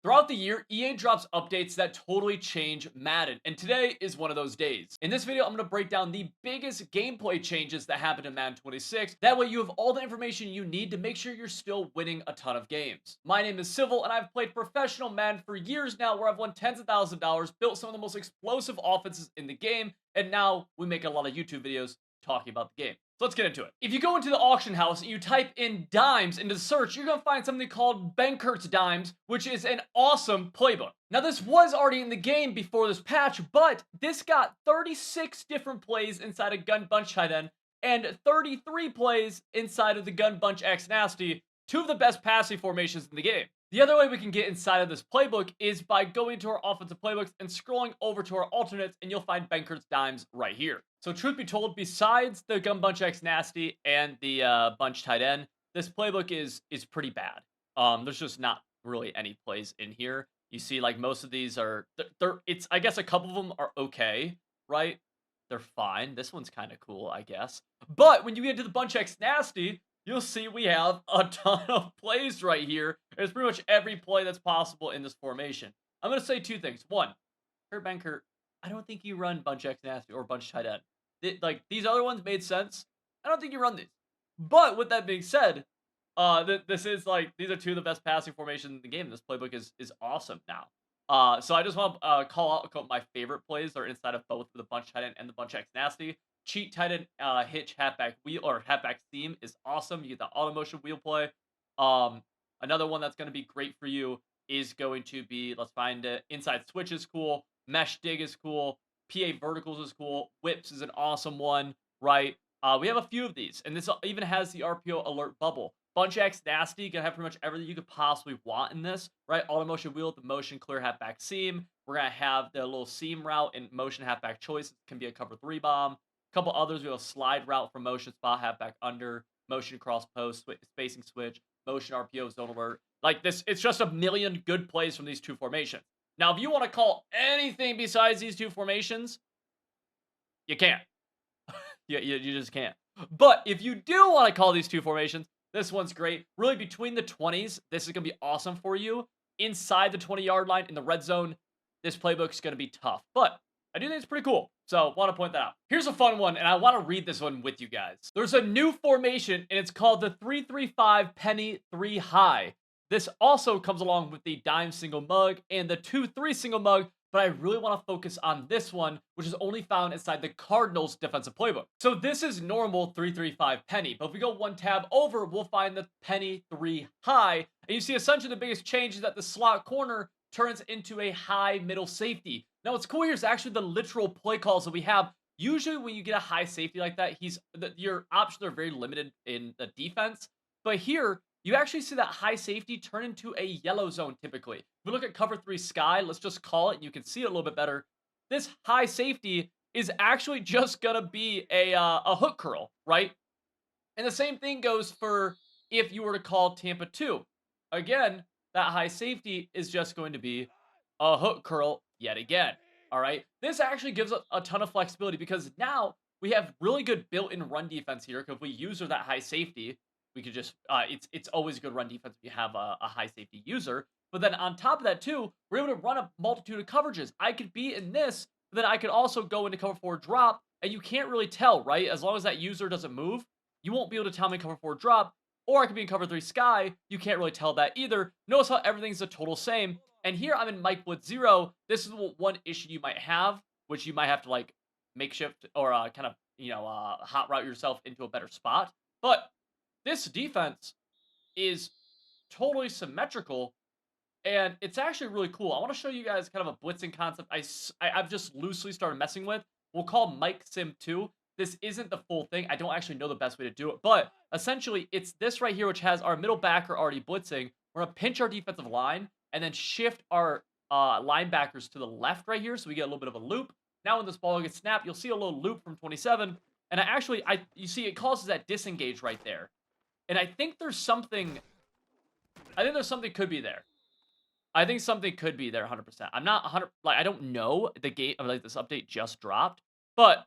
Throughout the year, EA drops updates that totally change Madden, and today is one of those days. In this video, I'm going to break down the biggest gameplay changes that happened in Madden 26. That way you have all the information you need to make sure you're still winning a ton of games. My name is Civil, and I've played professional Madden for years now, where I've won tens of thousands of dollars, built some of the most explosive offenses in the game, and now we make a lot of YouTube videos talking about the game. So let's get into it. If you go into the auction house and you type in dimes into the search, you're going to find something called Benkert's Dimes, which is an awesome playbook. Now, this was already in the game before this patch, but this got 36 different plays inside a Gun Bunch tight end and 33 plays inside of the Gun Bunch X Nasty, two of the best passing formations in the game. The other way we can get inside of this playbook is by going to our offensive playbooks and scrolling over to our alternates, and you'll find Benkert's Dimes right here. So truth be told, besides the Gun Bunch X Nasty and the Bunch tight end, this playbook is pretty bad. There's just not really any plays in here. You see, like most of these are, it's I guess a couple of them are okay, right? They're fine. This one's kind of cool, I guess. But when you get to the Bunch X Nasty, you'll see we have a ton of plays right here. It's pretty much every play that's possible in this formation. I'm going to say two things. One, Kurt Benkert, I don't think you run Bunch X Nasty or Bunch Tight End. Like, these other ones made sense. I don't think you run these. But with that being said, this is like, these are two of the best passing formations in the game. This playbook is awesome now. So I just want to call out a couple of my favorite plays that are inside of both the Bunch Tight End and the Bunch X Nasty. Cheat tight end hitch halfback wheel or halfback seam is awesome. You get the auto motion wheel play. Another one that's going to be great for you is going to be, let's find it. Inside switch is cool. Mesh dig is cool. PA verticals is cool. Whips is an awesome one, right? We have a few of these, and this even has the RPO alert bubble. Bunch X Nasty, you can have pretty much everything you could possibly want in this, right? Auto motion wheel, the motion clear halfback seam. We're gonna have the little seam route and motion halfback choice. It can be a cover three bomb. A couple others, we have a slide route from motion spot, halfback under, motion cross post, spacing switch, motion RPO, zone alert. Like this, it's just a million good plays from these two formations. Now, if you want to call anything besides these two formations, you can't. You just can't. But if you do want to call these two formations, this one's great. Really, between the 20s, this is going to be awesome for you. Inside the 20-yard line in the red zone, this playbook is going to be tough. But I do think it's pretty cool. So, want to point that out. Here's a fun one, and I want to read this one with you guys. There's a new formation, and it's called the 3-3-5 penny 3 high. This also comes along with the dime single mug and the 2-3 single mug, but I really want to focus on this one, which is only found inside the Cardinals defensive playbook. So this is normal 3-3-5 penny, but if we go one tab over, we'll find the penny 3 high, and you see essentially the biggest change is that the slot corner turns into a high middle safety. Now, what's cool here is actually the literal play calls that we have. Usually, when you get a high safety like that, your options are very limited in the defense. But here, you actually see that high safety turn into a yellow zone typically. If we look at cover three sky, let's just call it, and you can see it a little bit better. This high safety is actually just gonna be a hook curl, right? And the same thing goes for if you were to call Tampa 2. Again, that high safety is just going to be a hook curl yet again. All right. This actually gives a ton of flexibility because now we have really good built-in run defense here. Because if we user that high safety, we could just it's always a good run defense if you have a high safety user. But then on top of that too, we're able to run a multitude of coverages. I could be in this, but then I could also go into cover four drop, and you can't really tell, right? As long as that user doesn't move, you won't be able to tell me cover four drop. Or I could be in cover three sky. You can't really tell that either. Notice how everything's the total same. And here I'm in Mike Blitz 0. This is one issue you might have, which you might have to like makeshift or kind of, hot route yourself into a better spot. But this defense is totally symmetrical, and it's actually really cool. I want to show you guys kind of a blitzing concept I've just loosely started messing with. We'll call Mike Sim 2. This isn't the full thing. I don't actually know the best way to do it, but essentially it's this right here, which has our middle backer already blitzing. We're going to pinch our defensive line and then shift our linebackers to the left right here, so we get a little bit of a loop. Now when this ball gets snapped, you'll see a little loop from 27, and you see it causes that disengage right there. And I think there's something could be there. I think something could be there 100%. I'm not 100, like, I don't know the game, like, this update just dropped, but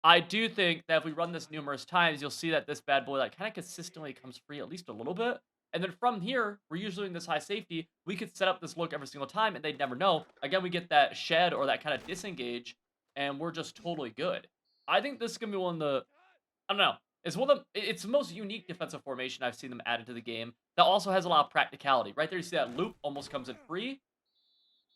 I do think that if we run this numerous times, you'll see that this bad boy, like, kind of consistently comes free at least a little bit. And then from here, we're usually in this high safety. We could set up this look every single time, and they'd never know. Again, we get that shed or that kind of disengage, and we're just totally good. I think this is gonna be one of the I don't know. It's one of it's the most unique defensive formation I've seen them added to the game that also has a lot of practicality. Right there, you see that loop almost comes in free.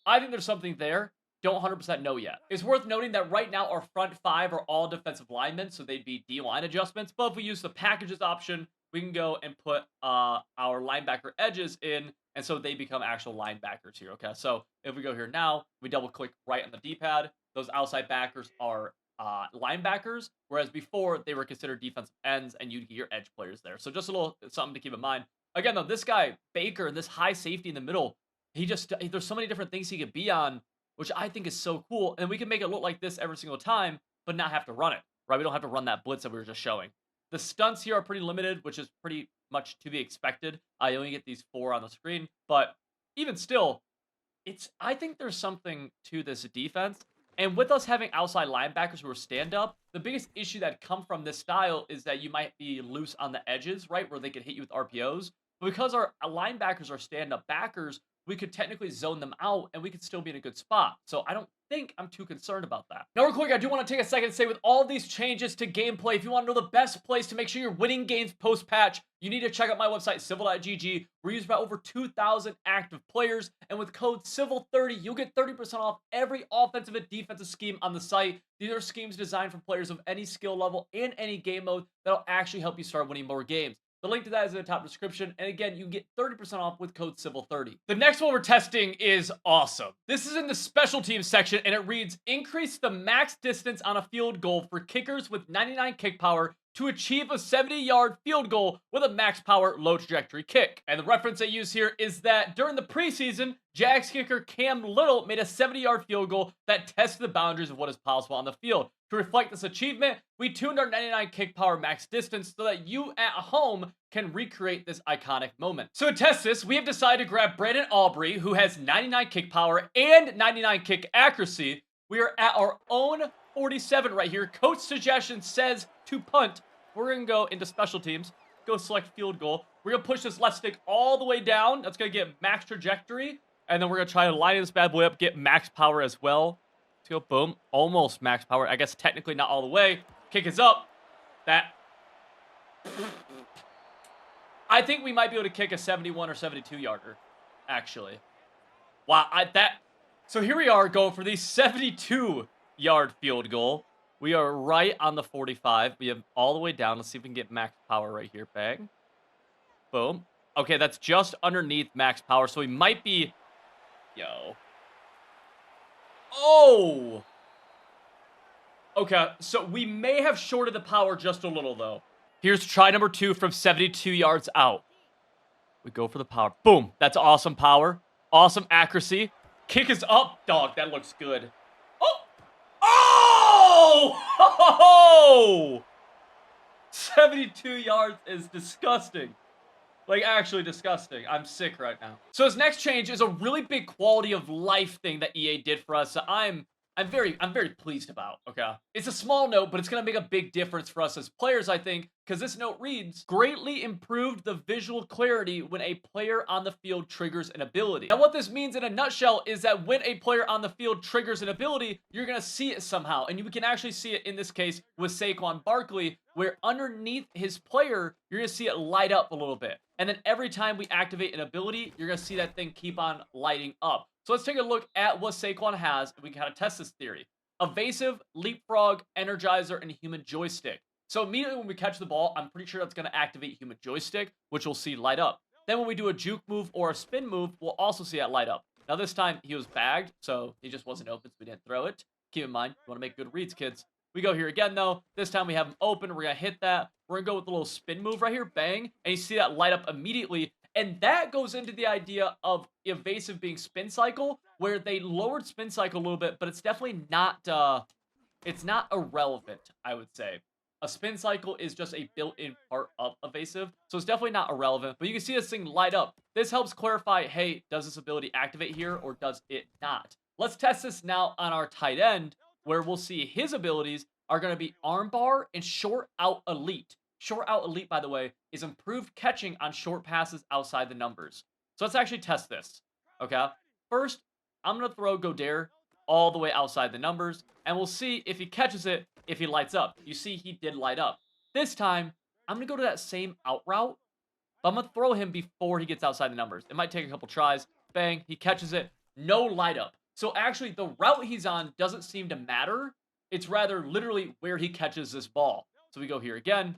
I think there's something there. Don't 100% know yet. It's worth noting that right now our front five are all defensive linemen, so they'd be D-line adjustments. But if we use the packages option, we can go and put our linebacker edges in, and so they become actual linebackers here, okay? So if we go here now, we double-click right on the D-pad. Those outside backers are linebackers, whereas before they were considered defensive ends, and you'd get your edge players there. So just a little something to keep in mind. Again, though, this guy, Baker, this high safety in the middle, there's so many different things he could be on, which I think is so cool. And we can make it look like this every single time, but not have to run it, right? We don't have to run that blitz that we were just showing. The stunts here are pretty limited, which is pretty much to be expected. You only get these 4 on the screen, but even still, I think there's something to this defense. And with us having outside linebackers who are stand-up, the biggest issue that come from this style is that you might be loose on the edges, right, where they could hit you with RPOs. But because our linebackers are stand-up backers, we could technically zone them out, and we could still be in a good spot. So I don't think I'm too concerned about that. Now, real quick, I do want to take a second to say, with all these changes to gameplay, if you want to know the best place to make sure you're winning games post-patch, you need to check out my website, civil.gg. We're used by over 2,000 active players, and with code CIVIL30, you'll get 30% off every offensive and defensive scheme on the site. These are schemes designed for players of any skill level and any game mode that'll actually help you start winning more games. The link to that is in the top description. And again, you can get 30% off with code CIVIL30. The next one we're testing is awesome. This is in the special teams section, and it reads, increase the max distance on a field goal for kickers with 99 kick power to achieve a 70-yard field goal with a max power low trajectory kick. And the reference I use here is that during the preseason, Jags kicker Cam Little made a 70-yard field goal that tested the boundaries of what is possible on the field. To reflect this achievement, we tuned our 99 kick power max distance so that you at home can recreate this iconic moment. So to test this, we have decided to grab Brandon Aubrey, who has 99 kick power and 99 kick accuracy. We are at our own 47 right here. Coach suggestion says to punt. We're going to go into special teams, go select field goal. We're going to push this left stick all the way down. That's going to get max trajectory. And then we're going to try to line this bad boy up, get max power as well. Let's go, boom. Almost max power. I guess technically not all the way. Kick is up. I think we might be able to kick a 71 or 72 yarder, actually. Wow, so here we are going for the 72-yard field goal. We are right on the 45. We have all the way down. Let's see if we can get max power right here. Bang. Boom. Okay, that's just underneath max power, so we might be... Yo. Oh! Okay, so we may have shorted the power just a little, though. Here's try number 2 from 72 yards out. We go for the power. Boom. That's awesome power. Awesome accuracy. Kick is up. Dog, that looks good. Oh! Oh! 72 yards is disgusting. Like, actually disgusting. I'm sick right now. So this next change is a really big quality of life thing that EA did for us. So I'm very pleased about, okay? It's a small note, but it's gonna make a big difference for us as players, I think, because this note reads, greatly improved the visual clarity when a player on the field triggers an ability. Now, what this means in a nutshell is that when a player on the field triggers an ability, you're gonna see it somehow, and you can actually see it in this case with Saquon Barkley, where underneath his player, you're gonna see it light up a little bit. And then every time we activate an ability, you're gonna see that thing keep on lighting up. So let's take a look at what Saquon has, and we can kind of test this theory. Evasive, Leapfrog, Energizer, and Human Joystick. So immediately when we catch the ball, I'm pretty sure that's going to activate Human Joystick, which we'll see light up. Then when we do a juke move or a spin move, we'll also see that light up. Now this time, he was bagged, so he just wasn't open, so we didn't throw it. Keep in mind, you want to make good reads, kids. We go here again, though. This time we have him open. We're going to hit that. We're going to go with a little spin move right here. Bang. And you see that light up immediately. And that goes into the idea of evasive being spin cycle, where they lowered spin cycle a little bit, but it's definitely not, it's not irrelevant, I would say. A spin cycle is just a built-in part of evasive, so it's definitely not irrelevant, but you can see this thing light up. This helps clarify, hey, does this ability activate here, or does it not? Let's test this now on our tight end, where we'll see his abilities are going to be armbar and short out elite. Short out elite, by the way, is improved catching on short passes outside the numbers. So let's actually test this. Okay. First, I'm going to throw Godere all the way outside the numbers, and we'll see if he catches it, if he lights up. You see, he did light up. This time, I'm going to go to that same out route, but I'm going to throw him before he gets outside the numbers. It might take a couple tries. Bang, he catches it. No light up. So actually, the route he's on doesn't seem to matter. It's rather literally where he catches this ball. So we go here again.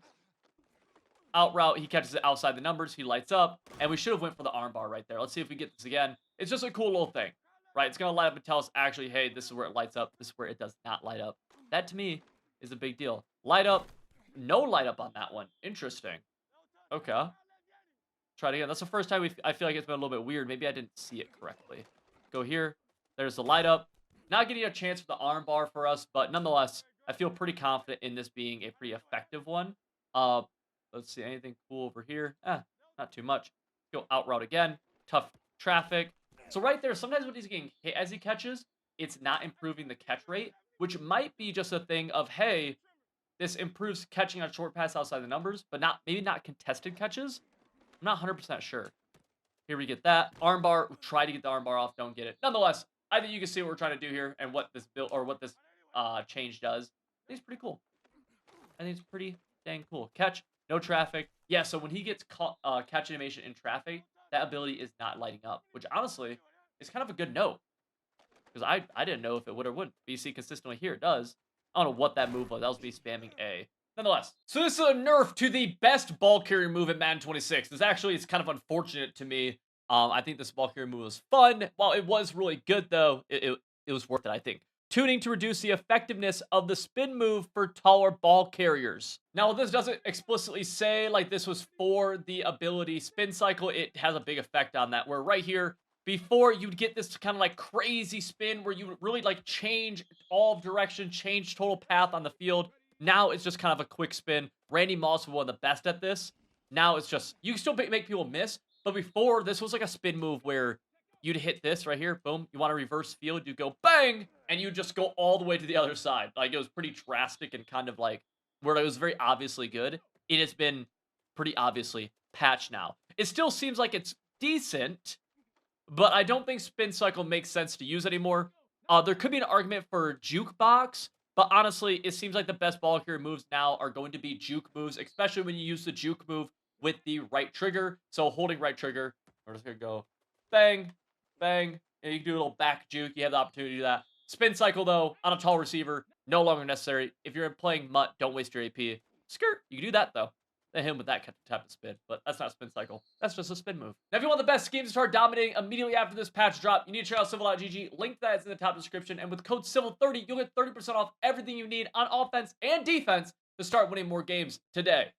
Out route, he catches it outside the numbers. He lights up. And we should have went for the armbar right there. Let's see if we get this again. It's just a cool little thing, right? It's going to light up and tell us, actually, hey, this is where it lights up. This is where it does not light up. That, to me, is a big deal. Light up. No light up on that one. Interesting. Okay. Try it again. That's the first time I feel like it's been a little bit weird. Maybe I didn't see it correctly. Go here. There's the light up. Not getting a chance for the arm bar for us, but nonetheless, I feel pretty confident in this being a pretty effective one. Let's see. Anything cool over here? Not too much. Go out route again. Tough traffic. So right there, sometimes when he's getting hit as he catches, it's not improving the catch rate, which might be just a thing of, hey, this improves catching on short pass outside the numbers, but maybe not contested catches. I'm not 100% sure. Here we get that. Armbar. Try to get the armbar off. Don't get it. Nonetheless, I think you can see what we're trying to do here and what this build or what this change does. I think it's pretty cool. I think it's pretty dang cool. Catch. No traffic. Yeah, so when he gets caught, catch animation in traffic, that ability is not lighting up, which honestly is kind of a good note. Because I didn't know if it would or wouldn't. But you see consistently here it does. I don't know what that move was. That was me spamming A. Nonetheless, so this is a nerf to the best ball carrier move in Madden 26. It's kind of unfortunate to me. I think this ball carrier move was fun. While it was really good, though, it was worth it, I think. Tuning to reduce the effectiveness of the spin move for taller ball carriers. Now, this doesn't explicitly say like this was for the ability spin cycle. It has a big effect on that, where right here, before you'd get this kind of like crazy spin where you would really like change all of direction, change total path on the field. Now it's just kind of a quick spin. Randy Moss was one of the best at this. Now it's just, you can still make people miss, but before this was like a spin move where you'd hit this right here, boom, you want to reverse field, you go bang, and you just go all the way to the other side. Like it was pretty drastic and kind of like where it was very obviously good. It has been pretty obviously patched now. It still seems like it's decent, but I don't think spin cycle makes sense to use anymore. There could be an argument for jukebox, but honestly, it seems like the best ball carrier moves now are going to be juke moves, especially when you use the juke move with the right trigger. So holding right trigger, we're just going to go bang, bang, and you can do a little back juke. You have the opportunity to do that. Spin cycle, though, on a tall receiver, no longer necessary. If you're playing MUT, don't waste your AP. Skirt, you can do that, though. Hit him with that type of spin, but that's not a spin cycle. That's just a spin move. Now, if you want the best schemes to start dominating immediately after this patch drop, you need to check out Civil.gg. Link to that is in the top description. And with code CIVIL30, you'll get 30% off everything you need on offense and defense to start winning more games today.